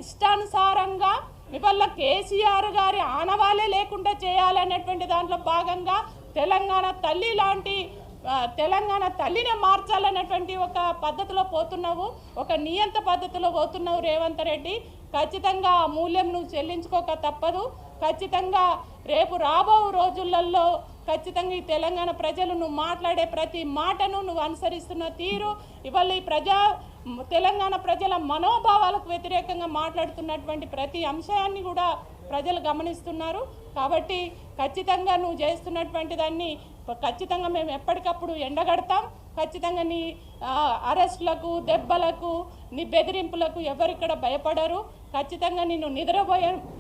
ఇష్టానుసారంగా ఇవాళ కేసీఆర్ గారి ఆనవాలే లేకుండా చేయాలనేటువంటి దాంట్లో భాగంగా తెలంగాణ తల్లి లాంటి తెలంగాణ తల్లిని మార్చాలనేటువంటి ఒక పద్ధతిలో పోతున్నావు, ఒక నియంత పద్ధతిలో పోతున్నావు రేవంత్ రెడ్డి. ఖచ్చితంగా ఆ మూల్యం నువ్వు చెల్లించుకోక తప్పదు. ఖచ్చితంగా రేపు రాబో రోజులలో ఖచ్చితంగా ఈ తెలంగాణ ప్రజలు నువ్వు మాట్లాడే ప్రతి మాటను నువ్వు అనుసరిస్తున్న తీరు ఇవాళ ఈ తెలంగాణ ప్రజల మనోభావాలకు వ్యతిరేకంగా మాట్లాడుతున్నటువంటి ప్రతి అంశాన్ని కూడా ప్రజలు గమనిస్తున్నారు. కాబట్టి ఖచ్చితంగా నువ్వు చేస్తున్నటువంటి దాన్ని ఖచ్చితంగా మేము ఎప్పటికప్పుడు ఎండగడతాం. ఖచ్చితంగా నీ అరెస్టులకు, దెబ్బలకు, నీ బెదిరింపులకు ఎవరిక్కడ భయపడరు. ఖచ్చితంగా నిన్ను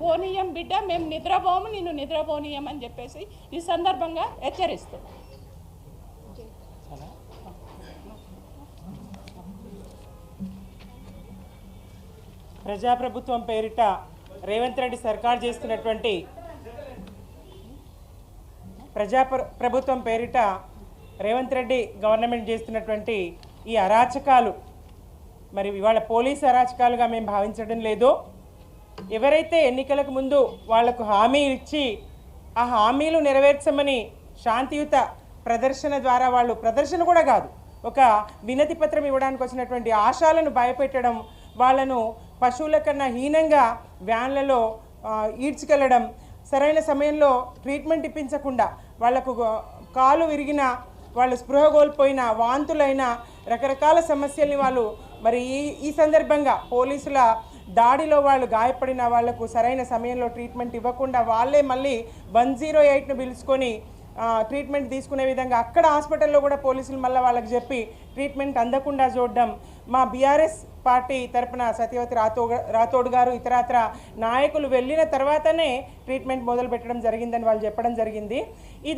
పోనీయం బిడ్డ, మేము నిద్రపోము, నిన్ను నిద్రపోనీయం అని చెప్పేసి ఈ సందర్భంగా హెచ్చరిస్తాం. ప్రజాప్రభుత్వం పేరిట రేవంత్ రెడ్డి సర్కార్ చేస్తున్నటువంటి ప్రభుత్వం పేరిట రేవంత్ రెడ్డి గవర్నమెంట్ చేస్తున్నటువంటి ఈ అరాచకాలు మరి ఇవాళ పోలీసు అరాచకాలుగా మేము భావించడం లేదు. ఎవరైతే ఎన్నికలకు ముందు వాళ్లకు హామీ ఇచ్చి ఆ హామీలు నెరవేర్చమని శాంతియుత ప్రదర్శన ద్వారా వాళ్ళు ప్రదర్శన కూడా కాదు, ఒక వినతి పత్రం ఇవ్వడానికి వచ్చినటువంటి ఆశాలను భయపెట్టడం, వాళ్ళను పశువుల కన్నా హీనంగా వ్యాన్లలో ఈడ్చుకెళ్ళడం, సరైన సమయంలో ట్రీట్మెంట్ ఇప్పించకుండా వాళ్లకు కాలు విరిగిన, వాళ్ళు స్పృహ కోల్పోయిన, వాంతులైన, రకరకాల సమస్యల్ని వాళ్ళు మరి ఈ సందర్భంగా పోలీసుల దాడిలో వాళ్ళు గాయపడిన వాళ్లకు సరైన సమయంలో ట్రీట్మెంట్ ఇవ్వకుండా వాళ్ళే మళ్ళీ 108ను పిలుచుకొని ట్రీట్మెంట్ తీసుకునే విధంగా అక్కడ హాస్పిటల్లో కూడా పోలీసులు మళ్ళీ వాళ్ళకి చెప్పి ట్రీట్మెంట్ అందకుండా చూడడం, మా బీఆర్ఎస్ పార్టీ తరపున సత్యవతి రాథోడ్ గారు ఇతరత్ర నాయకులు వెళ్ళిన తర్వాతనే ట్రీట్మెంట్ మొదలు పెట్టడం జరిగిందని వాళ్ళు చెప్పడం జరిగింది. ఇది